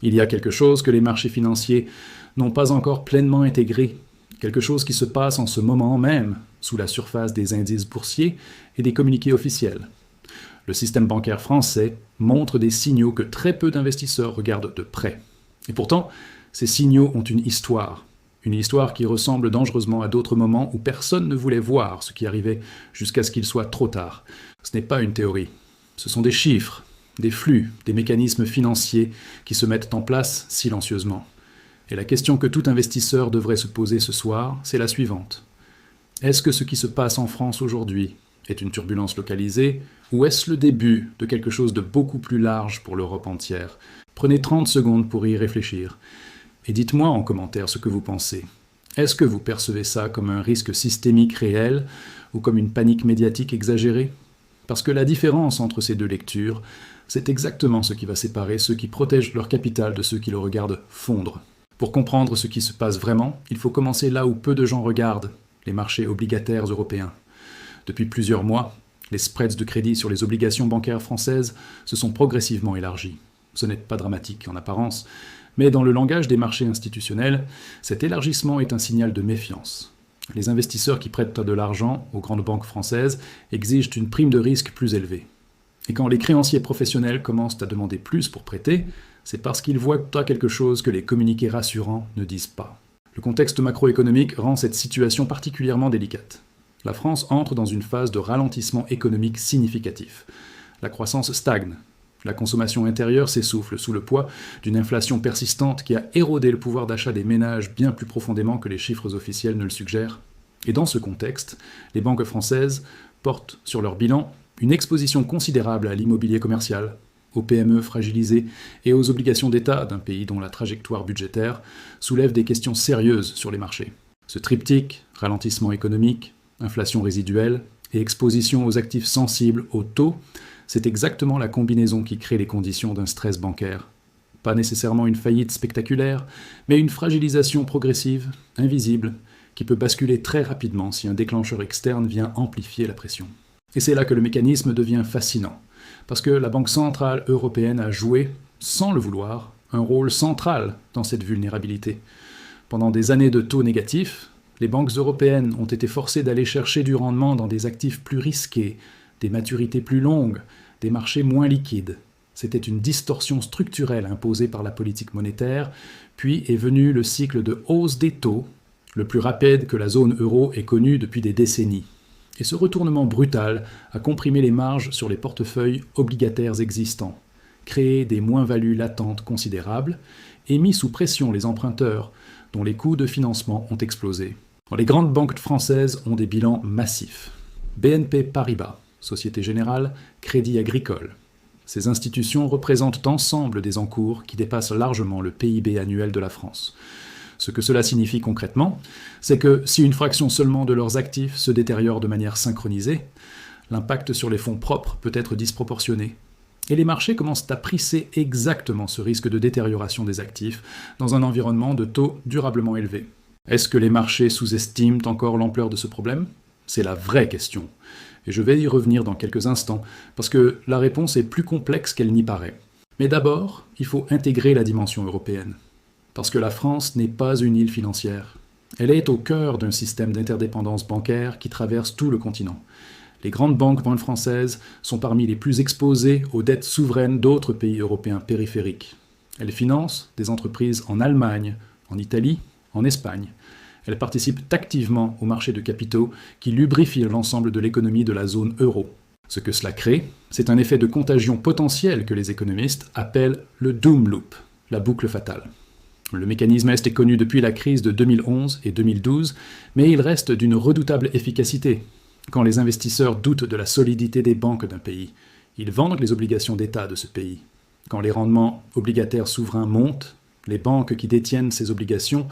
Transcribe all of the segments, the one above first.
Il y a quelque chose que les marchés financiers n'ont pas encore pleinement intégré, quelque chose qui se passe en ce moment même, sous la surface des indices boursiers et des communiqués officiels. Le système bancaire français montre des signaux que très peu d'investisseurs regardent de près. Et pourtant, ces signaux ont une histoire qui ressemble dangereusement à d'autres moments où personne ne voulait voir ce qui arrivait jusqu'à ce qu'il soit trop tard. Ce n'est pas une théorie, ce sont des chiffres, des flux, des mécanismes financiers qui se mettent en place silencieusement. Et la question que tout investisseur devrait se poser ce soir, c'est la suivante. Est-ce que ce qui se passe en France aujourd'hui est une turbulence localisée, ou est-ce le début de quelque chose de beaucoup plus large pour l'Europe entière? Prenez 30 secondes pour y réfléchir. Et dites-moi en commentaire ce que vous pensez. Est-ce que vous percevez ça comme un risque systémique réel, ou comme une panique médiatique exagérée? Parce que la différence entre ces deux lectures, c'est exactement ce qui va séparer ceux qui protègent leur capital de ceux qui le regardent fondre. Pour comprendre ce qui se passe vraiment, il faut commencer là où peu de gens regardent, les marchés obligataires européens. Depuis plusieurs mois, les spreads de crédit sur les obligations bancaires françaises se sont progressivement élargis. Ce n'est pas dramatique en apparence, mais dans le langage des marchés institutionnels, cet élargissement est un signal de méfiance. Les investisseurs qui prêtent de l'argent aux grandes banques françaises exigent une prime de risque plus élevée. Et quand les créanciers professionnels commencent à demander plus pour prêter, c'est parce qu'ils voient quelque chose que les communiqués rassurants ne disent pas. Le contexte macroéconomique rend cette situation particulièrement délicate. La France entre dans une phase de ralentissement économique significatif. La croissance stagne. La consommation intérieure s'essouffle sous le poids d'une inflation persistante qui a érodé le pouvoir d'achat des ménages bien plus profondément que les chiffres officiels ne le suggèrent. Et dans ce contexte, les banques françaises portent sur leur bilan une exposition considérable à l'immobilier commercial, aux PME fragilisées et aux obligations d'État d'un pays dont la trajectoire budgétaire soulève des questions sérieuses sur les marchés. Ce triptyque, ralentissement économique, inflation résiduelle et exposition aux actifs sensibles aux taux, c'est exactement la combinaison qui crée les conditions d'un stress bancaire. Pas nécessairement une faillite spectaculaire, mais une fragilisation progressive, invisible, qui peut basculer très rapidement si un déclencheur externe vient amplifier la pression. Et c'est là que le mécanisme devient fascinant, parce que la Banque centrale européenne a joué, sans le vouloir, un rôle central dans cette vulnérabilité. Pendant des années de taux négatifs, les banques européennes ont été forcées d'aller chercher du rendement dans des actifs plus risqués, des maturités plus longues, des marchés moins liquides. C'était une distorsion structurelle imposée par la politique monétaire, puis est venu le cycle de hausse des taux, le plus rapide que la zone euro ait connu depuis des décennies. Et ce retournement brutal a comprimé les marges sur les portefeuilles obligataires existants, créé des moins-values latentes considérables et mis sous pression les emprunteurs, dont les coûts de financement ont explosé. Les grandes banques françaises ont des bilans massifs. BNP Paribas, Société Générale, Crédit Agricole. Ces institutions représentent ensemble des encours qui dépassent largement le PIB annuel de la France. Ce que cela signifie concrètement, c'est que si une fraction seulement de leurs actifs se détériore de manière synchronisée, l'impact sur les fonds propres peut être disproportionné. Et les marchés commencent à pricer exactement ce risque de détérioration des actifs dans un environnement de taux durablement élevés. Est-ce que les marchés sous-estiment encore l'ampleur de ce problème? C'est la vraie question. Et je vais y revenir dans quelques instants, parce que la réponse est plus complexe qu'elle n'y paraît. Mais d'abord, il faut intégrer la dimension européenne. Parce que la France n'est pas une île financière. Elle est au cœur d'un système d'interdépendance bancaire qui traverse tout le continent. Les grandes banques françaises sont parmi les plus exposées aux dettes souveraines d'autres pays européens périphériques. Elles financent des entreprises en Allemagne, en Italie, en Espagne. Elles participent activement au marché de capitaux qui lubrifie l'ensemble de l'économie de la zone euro. Ce que cela crée, c'est un effet de contagion potentiel que les économistes appellent le doom loop, la boucle fatale. Le mécanisme est connu depuis la crise de 2011 et 2012, mais il reste d'une redoutable efficacité. Quand les investisseurs doutent de la solidité des banques d'un pays, ils vendent les obligations d'État de ce pays. Quand les rendements obligataires souverains montent, les banques qui détiennent ces obligations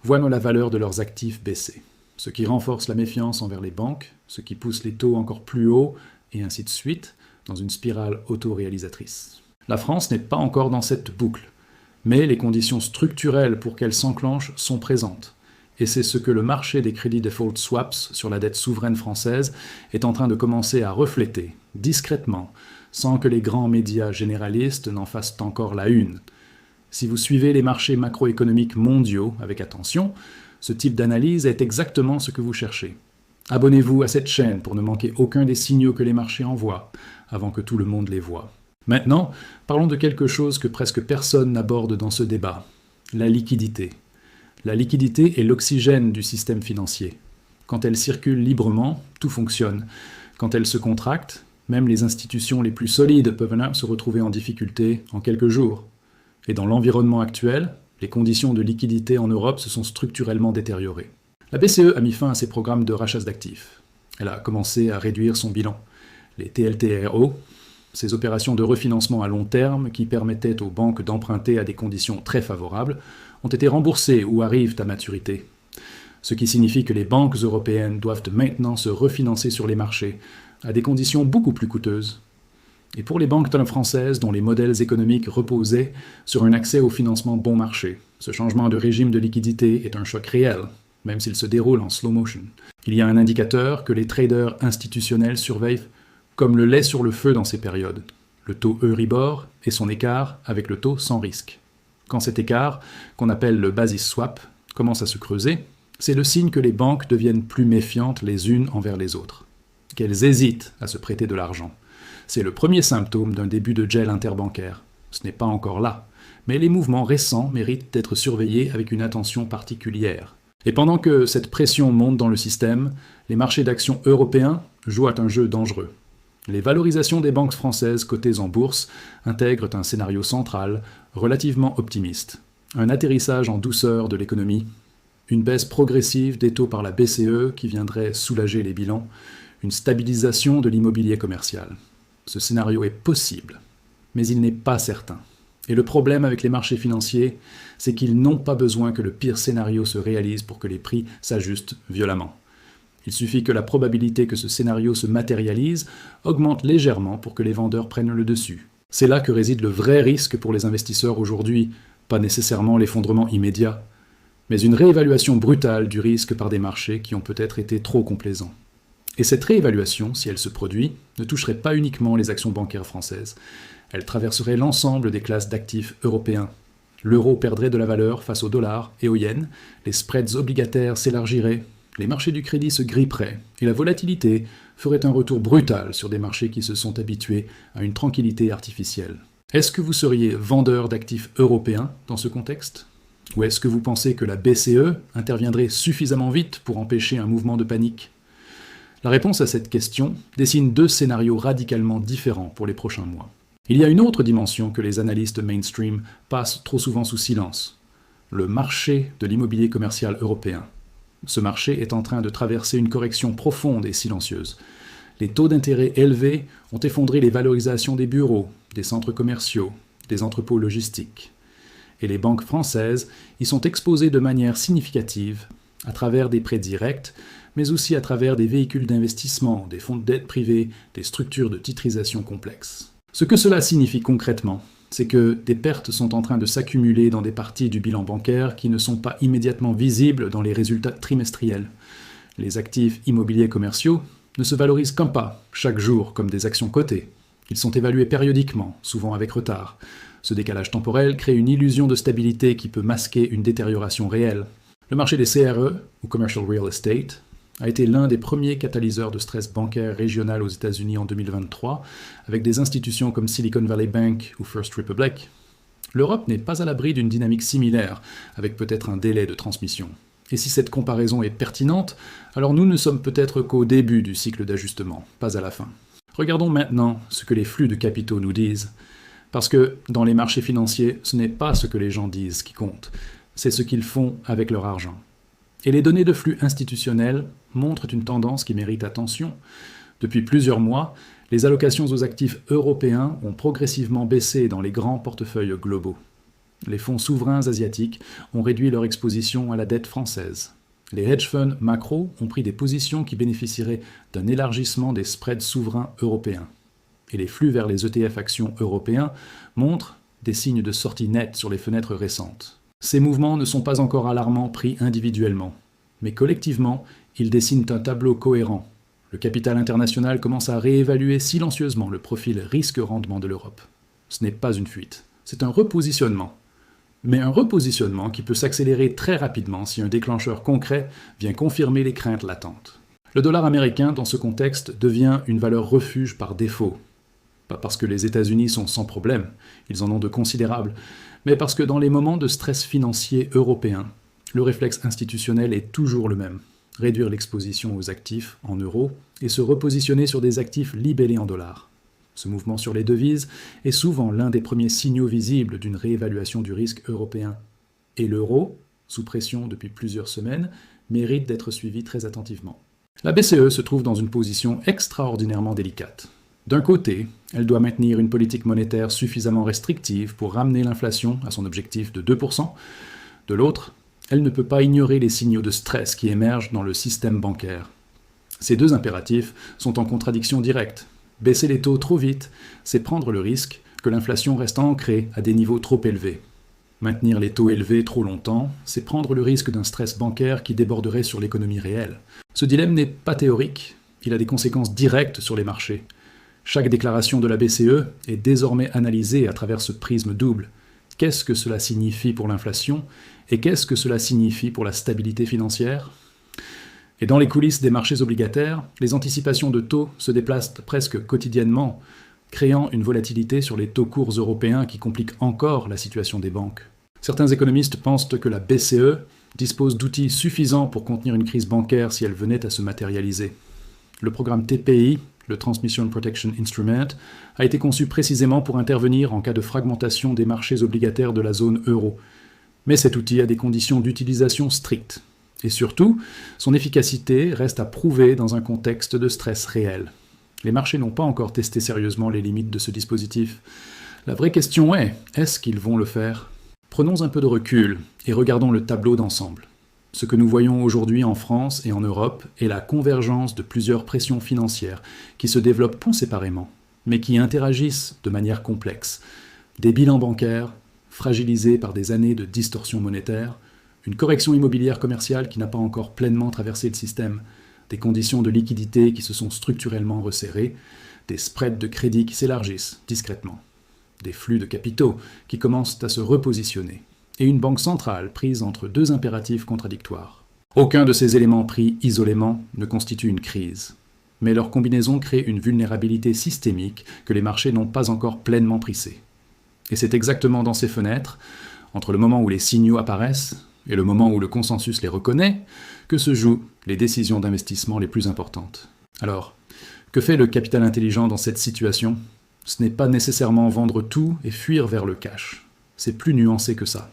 voient la valeur de leurs actifs baisser. Ce qui renforce la méfiance envers les banques, ce qui pousse les taux encore plus haut, et ainsi de suite, dans une spirale autoréalisatrice. La France n'est pas encore dans cette boucle, mais les conditions structurelles pour qu'elle s'enclenche sont présentes. Et c'est ce que le marché des crédits default swaps sur la dette souveraine française est en train de commencer à refléter, discrètement, sans que les grands médias généralistes n'en fassent encore la une. Si vous suivez les marchés macroéconomiques mondiaux avec attention, ce type d'analyse est exactement ce que vous cherchez. Abonnez-vous à cette chaîne pour ne manquer aucun des signaux que les marchés envoient, avant que tout le monde les voie. Maintenant, parlons de quelque chose que presque personne n'aborde dans ce débat, la liquidité. La liquidité est l'oxygène du système financier. Quand elle circule librement, tout fonctionne. Quand elle se contracte, même les institutions les plus solides peuvent se retrouver en difficulté en quelques jours. Et dans l'environnement actuel, les conditions de liquidité en Europe se sont structurellement détériorées. La BCE a mis fin à ses programmes de rachat d'actifs. Elle a commencé à réduire son bilan. Les TLTRO, ces opérations de refinancement à long terme qui permettaient aux banques d'emprunter à des conditions très favorables, ont été remboursées ou arrivent à maturité. Ce qui signifie que les banques européennes doivent maintenant se refinancer sur les marchés à des conditions beaucoup plus coûteuses. Et pour les banques françaises dont les modèles économiques reposaient sur un accès au financement bon marché, ce changement de régime de liquidité est un choc réel, même s'il se déroule en slow motion. Il y a un indicateur que les traders institutionnels surveillent comme le lait sur le feu dans ces périodes, le taux Euribor et son écart avec le taux sans risque. Quand cet écart, qu'on appelle le basis swap, commence à se creuser, c'est le signe que les banques deviennent plus méfiantes les unes envers les autres, qu'elles hésitent à se prêter de l'argent. C'est le premier symptôme d'un début de gel interbancaire. Ce n'est pas encore là, mais les mouvements récents méritent d'être surveillés avec une attention particulière. Et pendant que cette pression monte dans le système, les marchés d'actions européens jouent à un jeu dangereux. Les valorisations des banques françaises cotées en bourse intègrent un scénario central, relativement optimiste. Un atterrissage en douceur de l'économie, une baisse progressive des taux par la BCE qui viendrait soulager les bilans, une stabilisation de l'immobilier commercial. Ce scénario est possible, mais il n'est pas certain. Et le problème avec les marchés financiers, c'est qu'ils n'ont pas besoin que le pire scénario se réalise pour que les prix s'ajustent violemment. Il suffit que la probabilité que ce scénario se matérialise augmente légèrement pour que les vendeurs prennent le dessus. C'est là que réside le vrai risque pour les investisseurs aujourd'hui, pas nécessairement l'effondrement immédiat, mais une réévaluation brutale du risque par des marchés qui ont peut-être été trop complaisants. Et cette réévaluation, si elle se produit, ne toucherait pas uniquement les actions bancaires françaises. Elle traverserait l'ensemble des classes d'actifs européens. L'euro perdrait de la valeur face au dollar et au yen, les spreads obligataires s'élargiraient, les marchés du crédit se gripperaient, et la volatilité ferait un retour brutal sur des marchés qui se sont habitués à une tranquillité artificielle. Est-ce que vous seriez vendeur d'actifs européens dans ce contexte ? Ou est-ce que vous pensez que la BCE interviendrait suffisamment vite pour empêcher un mouvement de panique ? La réponse à cette question dessine deux scénarios radicalement différents pour les prochains mois. Il y a une autre dimension que les analystes mainstream passent trop souvent sous silence, le marché de l'immobilier commercial européen. Ce marché est en train de traverser une correction profonde et silencieuse. Les taux d'intérêt élevés ont effondré les valorisations des bureaux, des centres commerciaux, des entrepôts logistiques. Et les banques françaises y sont exposées de manière significative à travers des prêts directs, mais aussi à travers des véhicules d'investissement, des fonds de dette privés, des structures de titrisation complexes. Ce que cela signifie concrètement, c'est que des pertes sont en train de s'accumuler dans des parties du bilan bancaire qui ne sont pas immédiatement visibles dans les résultats trimestriels. Les actifs immobiliers commerciaux ne se valorisent qu'un pas, chaque jour, comme des actions cotées. Ils sont évalués périodiquement, souvent avec retard. Ce décalage temporel crée une illusion de stabilité qui peut masquer une détérioration réelle. Le marché des CRE, ou Commercial Real Estate, a été l'un des premiers catalyseurs de stress bancaire régional aux États-Unis en 2023, avec des institutions comme Silicon Valley Bank ou First Republic. L'Europe n'est pas à l'abri d'une dynamique similaire, avec peut-être un délai de transmission. Et si cette comparaison est pertinente, alors nous ne sommes peut-être qu'au début du cycle d'ajustement, pas à la fin. Regardons maintenant ce que les flux de capitaux nous disent, parce que dans les marchés financiers, ce n'est pas ce que les gens disent qui compte, c'est ce qu'ils font avec leur argent. Et les données de flux institutionnels montrent une tendance qui mérite attention. Depuis plusieurs mois, les allocations aux actifs européens ont progressivement baissé dans les grands portefeuilles globaux. Les fonds souverains asiatiques ont réduit leur exposition à la dette française. Les hedge funds macro ont pris des positions qui bénéficieraient d'un élargissement des spreads souverains européens. Et les flux vers les ETF actions européens montrent des signes de sortie nette sur les fenêtres récentes. Ces mouvements ne sont pas encore alarmants pris individuellement, mais collectivement, ils dessinent un tableau cohérent. Le capital international commence à réévaluer silencieusement le profil risque-rendement de l'Europe. Ce n'est pas une fuite, c'est un repositionnement. mais un repositionnement qui peut s'accélérer très rapidement si un déclencheur concret vient confirmer les craintes latentes. Le dollar américain, dans ce contexte, devient une valeur refuge par défaut. Pas parce que les États-Unis sont sans problème, ils en ont de considérables, mais parce que dans les moments de stress financier européen, le réflexe institutionnel est toujours le même: réduire l'exposition aux actifs en euros et se repositionner sur des actifs libellés en dollars. Ce mouvement sur les devises est souvent l'un des premiers signaux visibles d'une réévaluation du risque européen. Et l'euro, sous pression depuis plusieurs semaines, mérite d'être suivi très attentivement. La BCE se trouve dans une position extraordinairement délicate. D'un côté, elle doit maintenir une politique monétaire suffisamment restrictive pour ramener l'inflation à son objectif de 2%. De l'autre, elle ne peut pas ignorer les signaux de stress qui émergent dans le système bancaire. Ces deux impératifs sont en contradiction directe. Baisser les taux trop vite, c'est prendre le risque que l'inflation reste ancrée à des niveaux trop élevés. Maintenir les taux élevés trop longtemps, c'est prendre le risque d'un stress bancaire qui déborderait sur l'économie réelle. Ce dilemme n'est pas théorique, il a des conséquences directes sur les marchés. Chaque déclaration de la BCE est désormais analysée à travers ce prisme double. Qu'est-ce que cela signifie pour l'inflation et qu'est-ce que cela signifie pour la stabilité financière ? Et dans les coulisses des marchés obligataires, les anticipations de taux se déplacent presque quotidiennement, créant une volatilité sur les taux courts européens qui complique encore la situation des banques. Certains économistes pensent que la BCE dispose d'outils suffisants pour contenir une crise bancaire si elle venait à se matérialiser. Le programme TPI, le Transmission Protection Instrument, a été conçu précisément pour intervenir en cas de fragmentation des marchés obligataires de la zone euro. Mais cet outil a des conditions d'utilisation strictes. Et surtout, son efficacité reste à prouver dans un contexte de stress réel. Les marchés n'ont pas encore testé sérieusement les limites de ce dispositif. La vraie question est, est-ce qu'ils vont le faire ? Prenons un peu de recul et regardons le tableau d'ensemble. Ce que nous voyons aujourd'hui en France et en Europe est la convergence de plusieurs pressions financières qui se développent non séparément, mais qui interagissent de manière complexe. Des bilans bancaires, fragilisés par des années de distorsion monétaire, une correction immobilière commerciale qui n'a pas encore pleinement traversé le système, des conditions de liquidité qui se sont structurellement resserrées, des spreads de crédit qui s'élargissent discrètement, des flux de capitaux qui commencent à se repositionner, et une banque centrale prise entre deux impératifs contradictoires. Aucun de ces éléments pris isolément ne constitue une crise, mais leur combinaison crée une vulnérabilité systémique que les marchés n'ont pas encore pleinement pricée. Et c'est exactement dans ces fenêtres, entre le moment où les signaux apparaissent et le moment où le consensus les reconnaît, que se jouent les décisions d'investissement les plus importantes. Alors, que fait le capital intelligent dans cette situation ? Ce n'est pas nécessairement vendre tout et fuir vers le cash. C'est plus nuancé que ça.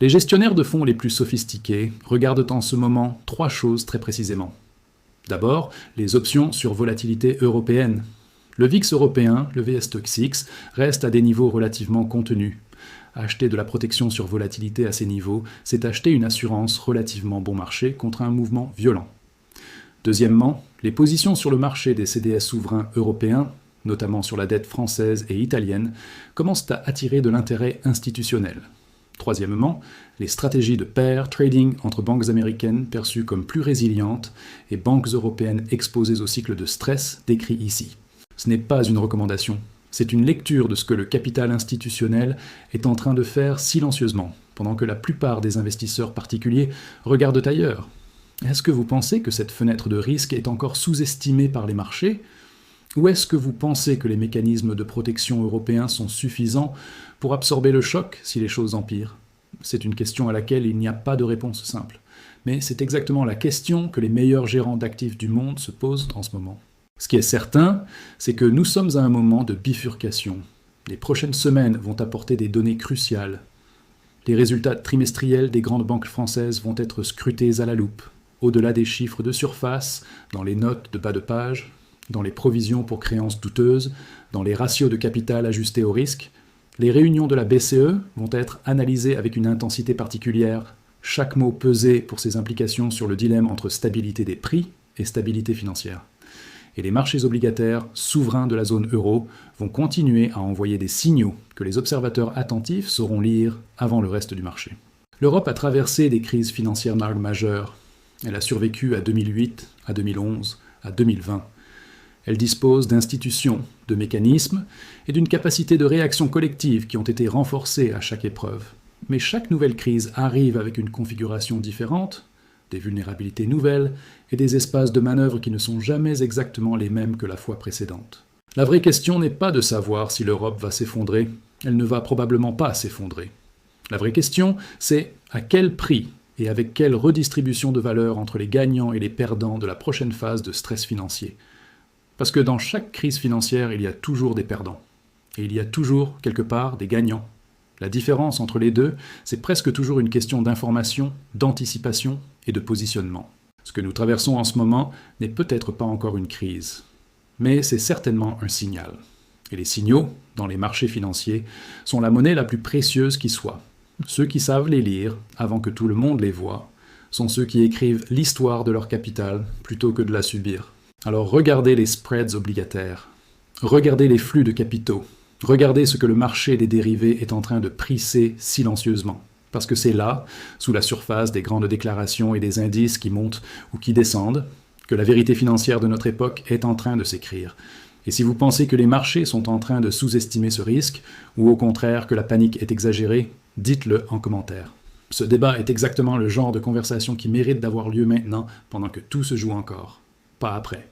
Les gestionnaires de fonds les plus sophistiqués regardent en ce moment 3 choses très précisément. D'abord, les options sur volatilité européenne. Le VIX européen, le VSTOXX, reste à des niveaux relativement contenus. Acheter de la protection sur volatilité à ces niveaux, c'est acheter une assurance relativement bon marché contre un mouvement violent. Deuxièmement, les positions sur le marché des CDS souverains européens, notamment sur la dette française et italienne, commencent à attirer de l'intérêt institutionnel. Troisièmement, les stratégies de pair trading entre banques américaines perçues comme plus résilientes et banques européennes exposées au cycle de stress décrit ici. Ce n'est pas une recommandation, c'est une lecture de ce que le capital institutionnel est en train de faire silencieusement, pendant que la plupart des investisseurs particuliers regardent ailleurs. Est-ce que vous pensez que cette fenêtre de risque est encore sous-estimée par les marchés ? Ou est-ce que vous pensez que les mécanismes de protection européens sont suffisants pour absorber le choc si les choses empirent ? C'est une question à laquelle il n'y a pas de réponse simple. Mais c'est exactement la question que les meilleurs gérants d'actifs du monde se posent en ce moment. Ce qui est certain, c'est que nous sommes à un moment de bifurcation. Les prochaines semaines vont apporter des données cruciales. Les résultats trimestriels des grandes banques françaises vont être scrutés à la loupe, au-delà des chiffres de surface, dans les notes de bas de page, dans les provisions pour créances douteuses, dans les ratios de capital ajustés au risque. Les réunions de la BCE vont être analysées avec une intensité particulière, chaque mot pesé pour ses implications sur le dilemme entre stabilité des prix et stabilité financière. Et les marchés obligataires souverains de la zone euro vont continuer à envoyer des signaux que les observateurs attentifs sauront lire avant le reste du marché. L'Europe a traversé des crises financières majeures. Elle a survécu à 2008, à 2011, à 2020. Elle dispose d'institutions, de mécanismes et d'une capacité de réaction collective qui ont été renforcées à chaque épreuve. Mais chaque nouvelle crise arrive avec une configuration différente, des vulnérabilités nouvelles et des espaces de manœuvre qui ne sont jamais exactement les mêmes que la fois précédente. La vraie question n'est pas de savoir si l'Europe va s'effondrer, elle ne va probablement pas s'effondrer. La vraie question, c'est à quel prix et avec quelle redistribution de valeur entre les gagnants et les perdants de la prochaine phase de stress financier. Parce que dans chaque crise financière, il y a toujours des perdants. Et il y a toujours, quelque part, des gagnants. La différence entre les deux, c'est presque toujours une question d'information, d'anticipation et de positionnement. Ce que nous traversons en ce moment n'est peut-être pas encore une crise, mais c'est certainement un signal. Et les signaux, dans les marchés financiers, sont la monnaie la plus précieuse qui soit. Ceux qui savent les lire, avant que tout le monde les voie, sont ceux qui écrivent l'histoire de leur capital plutôt que de la subir. Alors regardez les spreads obligataires, regardez les flux de capitaux, regardez ce que le marché des dérivés est en train de prisser silencieusement. Parce que c'est là, sous la surface des grandes déclarations et des indices qui montent ou qui descendent, que la vérité financière de notre époque est en train de s'écrire. Et si vous pensez que les marchés sont en train de sous-estimer ce risque, ou au contraire que la panique est exagérée, dites-le en commentaire. Ce débat est exactement le genre de conversation qui mérite d'avoir lieu maintenant, pendant que tout se joue encore, pas après.